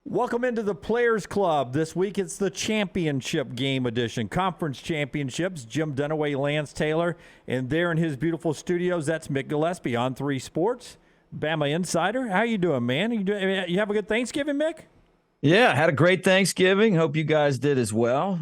Welcome into the Players Club. This week it's the championship game edition, conference championships. Jim Dunaway, Lance Taylor, and there in his beautiful studios, that's Mick Gillespie on 3 Sports, Bama Insider. How you doing, man? You have a good Thanksgiving, Mick? Yeah, had a great Thanksgiving. Hope you guys did as well.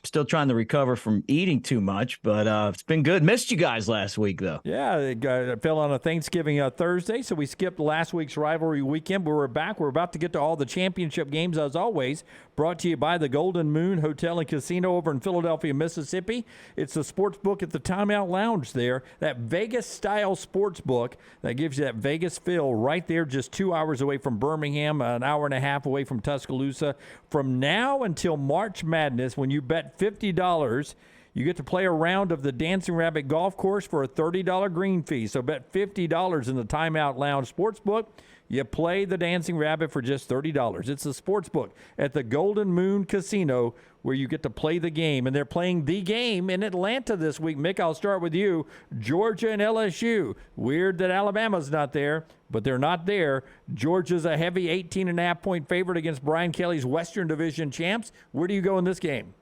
Still trying to recover from eating too much, but it's been good. Missed you guys last week, though. Yeah, it fell on a Thanksgiving Thursday, so we skipped last week's rivalry weekend, but we're back. We're about to get to all the championship games, as always, brought to you by the Golden Moon Hotel and Casino over in Philadelphia, Mississippi. It's the Sportsbook at the Timeout Lounge there, that Vegas-style Sportsbook that gives you that Vegas feel right there, just 2 hours away from Birmingham, an hour and a half away from Tuscaloosa. From now until March Madness, when you bet $50, you get to play a round of the Dancing Rabbit Golf Course for a $30 green fee. So bet $50 in the Timeout Lounge Sportsbook. You play the Dancing Rabbit for just $30. It's the Sportsbook at the Golden Moon Casino where you get to play the game. And they're playing the game in Atlanta this week. Mick, I'll start with you. Georgia and LSU. Weird that Alabama's not there, but they're not there. Georgia's a heavy 18.5-point favorite against Brian Kelly's Western Division champs. Where do you go in this game?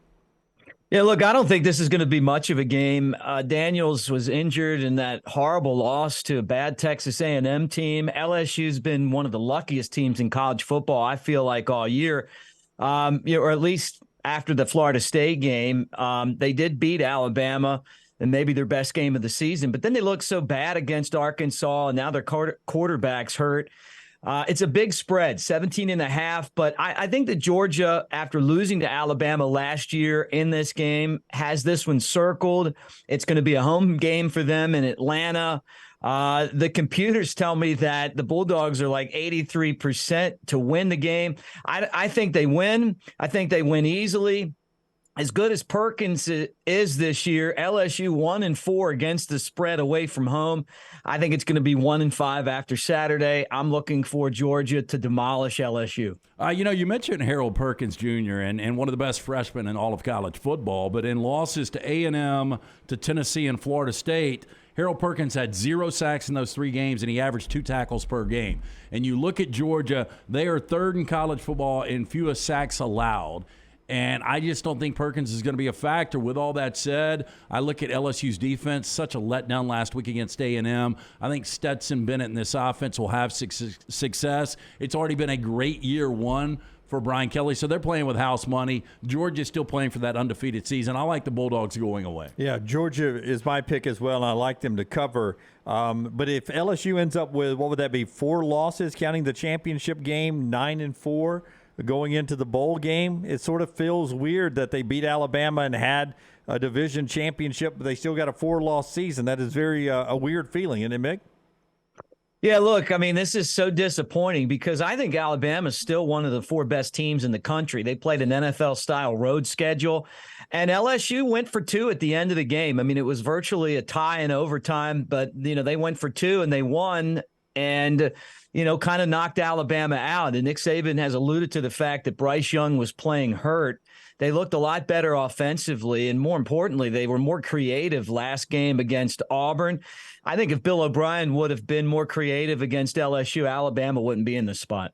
Yeah, look, I don't think this is going to be much of a game. Daniels was injured in that horrible loss to a bad Texas A&M team. LSU's been one of the luckiest teams in college football, I feel like, all year, or at least after the Florida State game. They did beat Alabama and maybe their best game of the season, but then they looked so bad against Arkansas, and now their quarterback's hurt. It's a big spread, 17.5, but I think that Georgia, after losing to Alabama last year in this game, has this one circled. It's going to be a home game for them in Atlanta. The computers tell me that the Bulldogs are like 83% to win the game. I think they win. I think they win easily. As good as Perkins is this year, LSU 1-4 against the spread away from home. I think it's going to be 1-5 after Saturday. I'm looking for Georgia to demolish LSU. You mentioned Harold Perkins Jr. and one of the best freshmen in all of college football, but in losses to A&M, to Tennessee, and Florida State, Harold Perkins had 0 sacks in those 3 games, and he averaged 2 tackles per game. And you look at Georgia, they are third in college football in fewest sacks allowed. And I just don't think Perkins is going to be a factor. With all that said, I look at LSU's defense, such a letdown last week against A&M. I think Stetson Bennett and this offense will have success. It's already been a great year one for Brian Kelly, so they're playing with house money. Georgia's still playing for that undefeated season. I like the Bulldogs going away. Yeah, Georgia is my pick as well, and I like them to cover. But if LSU ends up with, what would that be, 4 losses, counting the championship game, 9-4, going into the bowl game, it sort of feels weird that they beat Alabama and had a division championship, but they still got a 4-loss season. That is very a weird feeling, isn't it, Mick? Yeah, look, I mean, this is so disappointing because I think Alabama is still one of the 4 best teams in the country. They played an NFL-style road schedule, and LSU went for 2 at the end of the game. I mean, it was virtually a tie in overtime, but, they went for 2 and they won, and kind of knocked Alabama out. And Nick Saban has alluded to the fact that Bryce Young was playing hurt. They looked a lot better offensively, and more importantly, they were more creative last game against Auburn. I think if Bill O'Brien would have been more creative against LSU, Alabama wouldn't be in the spot.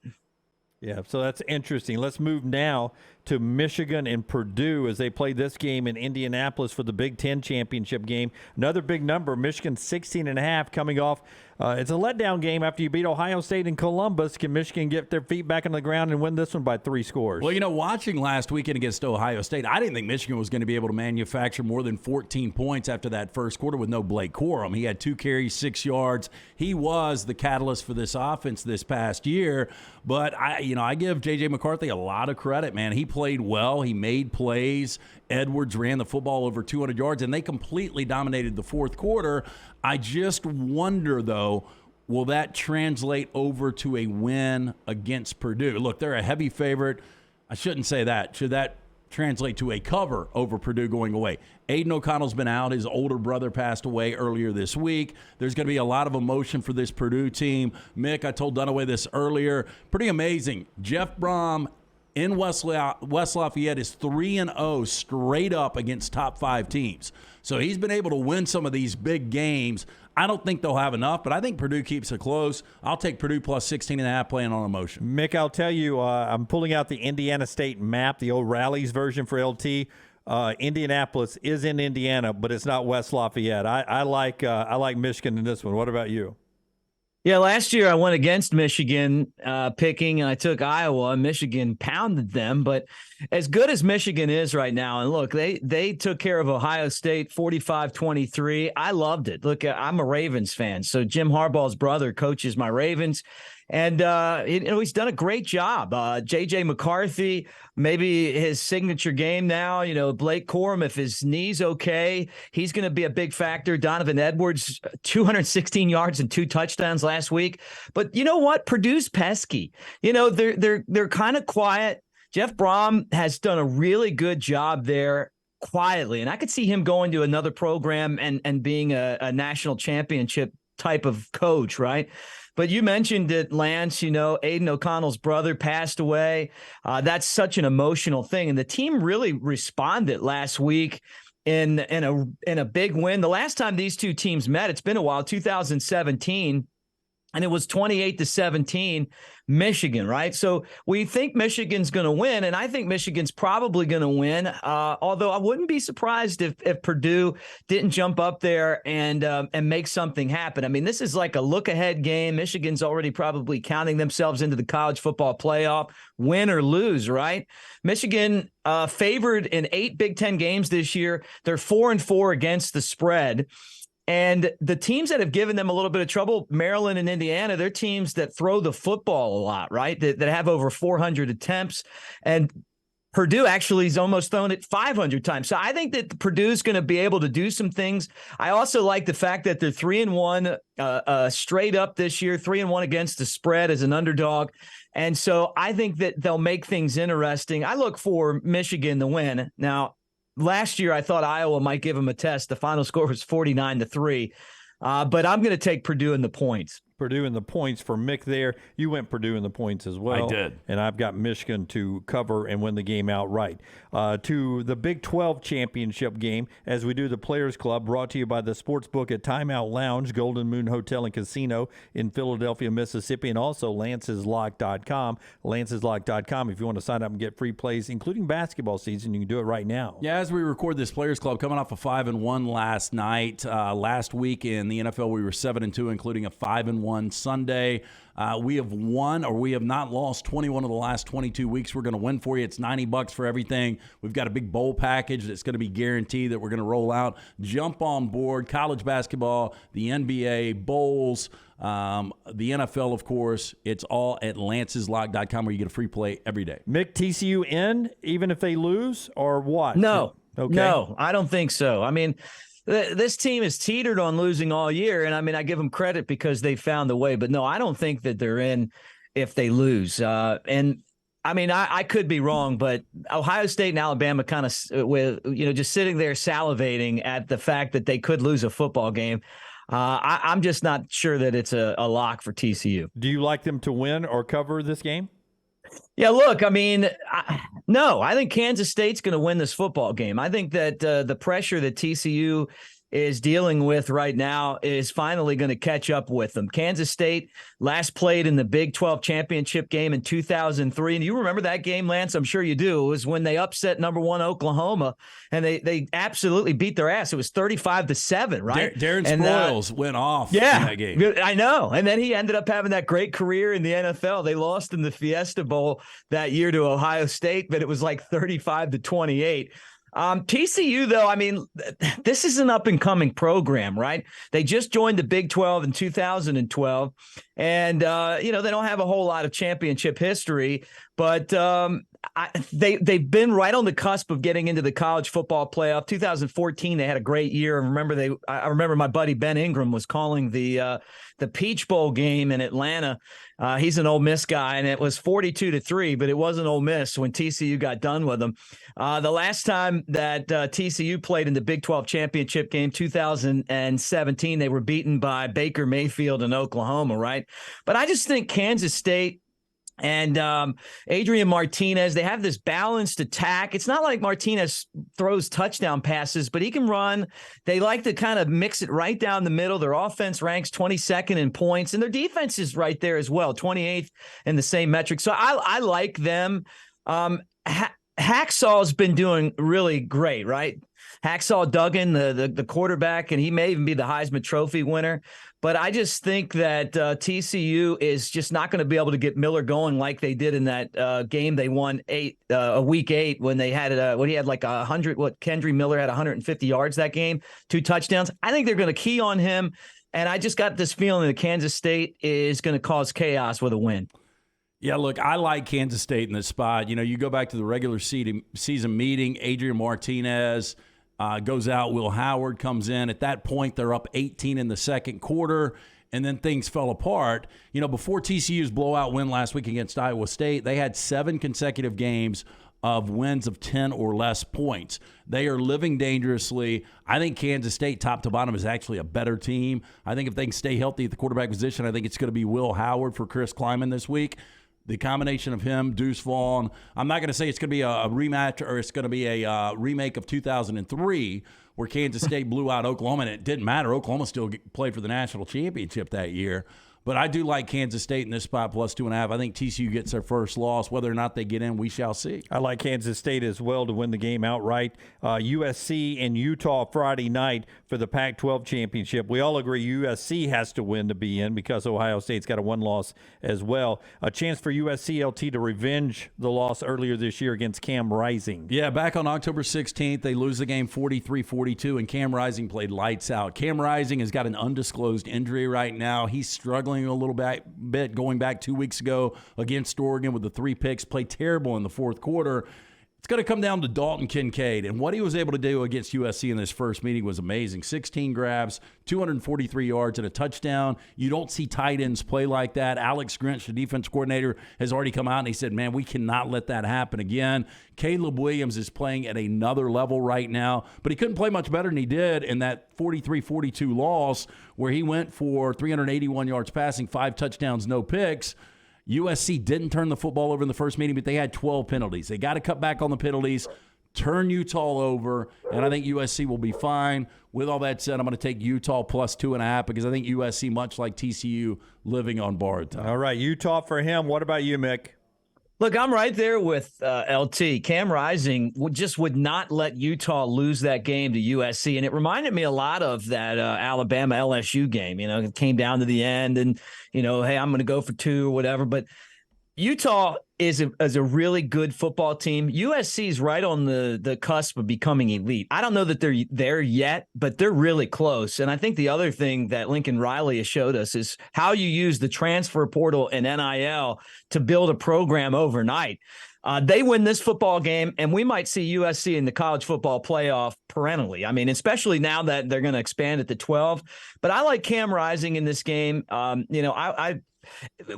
Yeah, so that's interesting. Let's move now to Michigan and Purdue as they play this game in Indianapolis for the Big Ten championship game. Another big number, Michigan 16.5 coming off. It's a letdown game after you beat Ohio State and Columbus. Can Michigan get their feet back on the ground and win this one by 3 scores? Well, watching last weekend against Ohio State, I didn't think Michigan was going to be able to manufacture more than 14 points after that first quarter with no Blake Corum. He had 2 carries, 6 yards. He was the catalyst for this offense this past year. But I give J.J. McCarthy a lot of credit, man. He played well. He made plays. Edwards ran the football over 200 yards, and they completely dominated the fourth quarter. I just wonder, though, will that translate over to a win against Purdue? Look, they're a heavy favorite. I shouldn't say that. Should that translate to a cover over Purdue going away? Aiden O'Connell's been out. His older brother passed away earlier this week. There's going to be a lot of emotion for this Purdue team. Mick, I told Dunaway this earlier. Pretty amazing. Jeff Brom in West Lafayette is 3-0 straight up against top 5 teams. So he's been able to win some of these big games. I don't think they'll have enough, but I think Purdue keeps it close. I'll take Purdue plus 16.5 playing on emotion. Mick, I'll tell you, I'm pulling out the Indiana State map, the old Rallies version for LT. Indianapolis is in Indiana, but it's not West Lafayette. I like Michigan in this one. What about you? Yeah, last year I went against Michigan picking, and I took Iowa. Michigan pounded them, but as good as Michigan is right now, and look, they took care of Ohio State 45-23. I loved it. Look, I'm a Ravens fan, so Jim Harbaugh's brother coaches my Ravens, and he's done a great job. J.J. McCarthy, maybe his signature game now, Blake Corum, if his knee's okay, he's going to be a big factor. Donovan Edwards, 216 yards and 2 touchdowns last week. But you know what? Purdue's pesky. They're kind of quiet. Jeff Brom has done a really good job there quietly, and I could see him going to another program and being a national championship type of coach, right? But you mentioned it, Lance, Aiden O'Connell's brother passed away. That's such an emotional thing. And the team really responded last week in a big win. The last time these two teams met, it's been a while, 2017. And it was 28-17, Michigan, right? So we think Michigan's going to win, and I think Michigan's probably going to win. Although I wouldn't be surprised if Purdue didn't jump up there and make something happen. I mean, this is like a look-ahead game. Michigan's already probably counting themselves into the college football playoff, win or lose, right? Michigan favored in 8 Big Ten games this year. They're 4-4 against the spread. And the teams that have given them a little bit of trouble, Maryland and Indiana, they're teams that throw the football a lot, right? That have over 400 attempts. And Purdue actually has almost thrown it 500 times. So I think that Purdue's going to be able to do some things. I also like the fact that they're 3-1 straight up this year, 3-1 against the spread as an underdog. And so I think that they'll make things interesting. I look for Michigan to win. Now, last year, I thought Iowa might give them a test. The final score was 49-3. But I'm going to take Purdue in the points. Purdue in the points for Mick there. You went Purdue in the points as well. I did. And I've got Michigan to cover and win the game outright. To the Big 12 championship game, as we do the Players Club, brought to you by the Sportsbook at Timeout Lounge, Golden Moon Hotel and Casino in Philadelphia, Mississippi, and also Lance'sLock.com. Lance'sLock.com, if you want to sign up and get free plays, including basketball season, you can do it right now. Yeah, as we record this Players Club, coming off a 5-1 last night. Last week in the NFL, we were 7-2, including a 5-1 Sunday. We have won, or we have not lost 21 of the last 22 weeks. We're going to win for you. It's $90 for everything. We've got a big bowl package that's going to be guaranteed that we're going to roll out. Jump on board. College basketball, the NBA, bowls, the NFL, of course. It's all at Lance'sLock.com where you get a free play every day. Mick, TCU in, even if they lose, or what? No. Okay. No, I don't think so. I mean, this team is teetered on losing all year, and I give them credit because they found a way. But no, I don't think that they're in if they lose. I could be wrong, but Ohio State and Alabama kind of just sitting there salivating at the fact that they could lose a football game. I'm just not sure that it's a lock for TCU. Do you like them to win or cover this game? Yeah, look, no, I think Kansas State's going to win this football game. I think that the pressure that TCU is dealing with right now is finally going to catch up with them. Kansas State last played in the Big 12 championship game in 2003. And you remember that game, Lance? I'm sure you do. It was when they upset number 1 Oklahoma, and they absolutely beat their ass. It was 35-7, right? Darren Sproles went off in that game. I know. And then he ended up having that great career in the NFL. They lost in the Fiesta Bowl that year to Ohio State, but it was like 35-28. TCU, though, this is an up-and-coming program, right? They just joined the Big 12 in 2012, and, they don't have a whole lot of championship history, but they've been right on the cusp of getting into the college football playoff. 2014, they had a great year. I remember my buddy Ben Ingram was calling the Peach Bowl game in Atlanta. He's an Ole Miss guy, and it was 42-3, but it wasn't Ole Miss when TCU got done with them. The last time that TCU played in the Big 12 championship game, 2017, they were beaten by Baker Mayfield in Oklahoma, right? But I just think Kansas State And Adrian Martinez, they have this balanced attack. It's not like Martinez throws touchdown passes, but he can run. They like to kind of mix it right down the middle. Their offense ranks 22nd in points, and their defense is right there as well, 28th in the same metric. So I like them. Hacksaw's been doing really great, right? Hacksaw Duggan, the quarterback, and he may even be the Heisman Trophy winner. But I just think that TCU is just not going to be able to get Miller going like they did in that game they won week 8 when they had when he had like 100. Kendry Miller had 150 yards that game, 2 touchdowns. I think they're going to key on him, and I just got this feeling that Kansas State is going to cause chaos with a win. Yeah, look, I like Kansas State in this spot. You know, you go back to the regular season meeting, Adrian Martinez goes out, Will Howard comes in. At that point, they're up 18 in the second quarter, and then things fell apart. You know, before TCU's blowout win last week against Iowa State, they had 7 consecutive games of wins of 10 or less points. They are living dangerously. I think Kansas State, top to bottom, is actually a better team. I think if they can stay healthy at the quarterback position, I think it's going to be Will Howard for Chris Kleiman this week. The combination of him, Deuce Vaughn, I'm not going to say it's going to be a rematch or it's going to be a remake of 2003 where Kansas State blew out Oklahoma, and it didn't matter. Oklahoma still played for the national championship that year. But I do like Kansas State in this spot, plus 2.5. I think TCU gets their first loss. Whether or not they get in, we shall see. I like Kansas State as well to win the game outright. USC and Utah Friday night for the Pac-12 championship. We all agree USC has to win to be in because Ohio State's got a 1 loss as well. A chance for USC LT to revenge the loss earlier this year against Cam Rising. Yeah, back on October 16th, they lose the game 43-42, and Cam Rising played lights out. Cam Rising has got an undisclosed injury right now. He's struggling a little bit going back 2 weeks ago against Oregon with the 3 picks, played terrible in the fourth quarter. It's going to come down to Dalton Kincaid, and what he was able to do against USC in this first meeting was amazing. 16 grabs, 243 yards, and a touchdown. You don't see tight ends play like that. Alex Grinch, the defense coordinator, has already come out and he said, man, we cannot let that happen again. Caleb Williams is playing at another level right now, but he couldn't play much better than he did in that 43-42 loss where he went for 381 yards passing, 5 touchdowns, no picks. USC didn't turn the football over in the first meeting, but they had 12 penalties. They got to cut back on the penalties, turn Utah over, and I think USC will be fine. With all that said, I'm going to take Utah plus 2.5 because I think USC, much like TCU, living on borrowed time. All right, Utah for him. What about you, Mick? Look, I'm right there with LT. Cam Rising would not let Utah lose that game to USC, and it reminded me a lot of that Alabama LSU game. You know, it came down to the end, and you know, hey, I'm going to go for 2 or whatever. But Utah is a really good football team. USC is right on the cusp of becoming elite. I don't know that they're there yet, but they're really close. And I think the other thing that Lincoln Riley has showed us is how you use the transfer portal and NIL to build a program overnight. They win this football game, and we might see USC in the college football playoff perennially. I mean, especially now that they're going to expand it to 12. But I like Cam Rising in this game. You know, I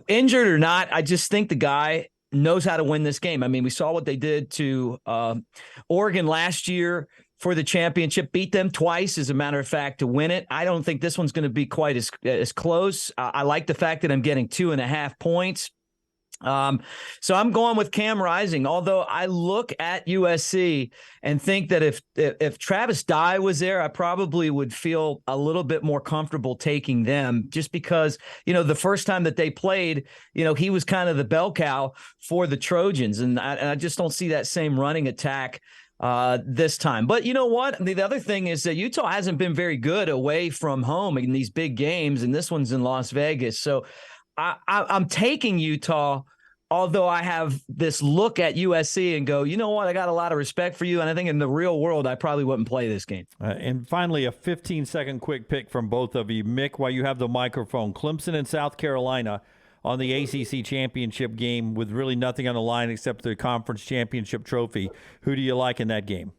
injured or not, I just think the guy knows how to win this game. I mean, we saw what they did to Oregon last year for the championship, beat them twice, as a matter of fact, to win it. I don't think this one's going to be quite as close. I like the fact that I'm getting 2.5 points. So I'm going with Cam Rising, although I look at USC and think that if Travis Dye was there, I probably would feel a little bit more comfortable taking them just because, you know, the first time that they played, you know, he was kind of the bell cow for the Trojans. And I just don't see that same running attack this time. But you know what? The other thing is that Utah hasn't been very good away from home in these big games, and this one's in Las Vegas. So I'm taking Utah, although I have this look at USC and go, you know what? I got a lot of respect for you, and I think in the real world, I probably wouldn't play this game. And finally, a 15-second quick pick from both of you. Mick, while you have the microphone, Clemson and South Carolina on the ACC championship game with really nothing on the line except the conference championship trophy. Who do you like in that game?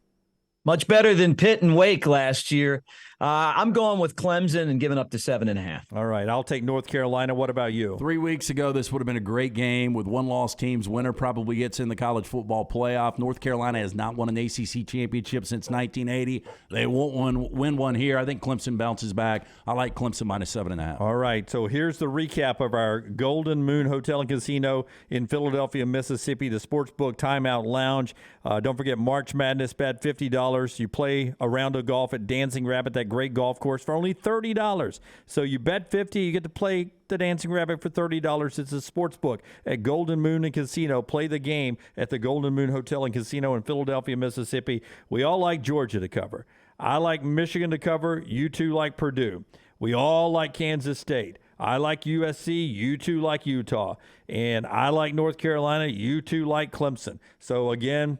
Much better than Pitt and Wake last year. I'm going with Clemson and giving up to 7.5. All right, I'll take North Carolina. What about you? 3 weeks ago, this would have been a great game with one-loss teams. Winner probably gets in the college football playoff. North Carolina has not won an ACC championship since 1980. They won't win one here. I think Clemson bounces back. I like Clemson minus 7.5. All right, so here's the recap of our Golden Moon Hotel and Casino in Philadelphia, Mississippi, the Sportsbook Timeout Lounge. Don't forget March Madness, bet $50. You play a round of golf at Dancing Rabbit, that great golf course, for only $30. So you bet $50, you get to play the Dancing Rabbit for $30. It's a Sportsbook at Golden Moon and Casino. Play the game at the Golden Moon Hotel and Casino in Philadelphia, Mississippi. We all like Georgia to cover. I like Michigan to cover. You two like Purdue. We all like Kansas State. I like USC. You two like Utah. And I like North Carolina. You two like Clemson. So, again,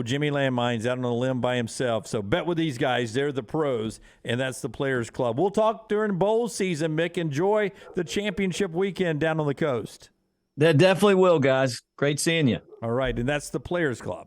Jimmy Landmine's out on a limb by himself. So bet with these guys. They're the pros, and that's the Players Club. We'll talk during bowl season, Mick. Enjoy the championship weekend down on the coast. That definitely will, guys. Great seeing you. All right, and that's the Players Club.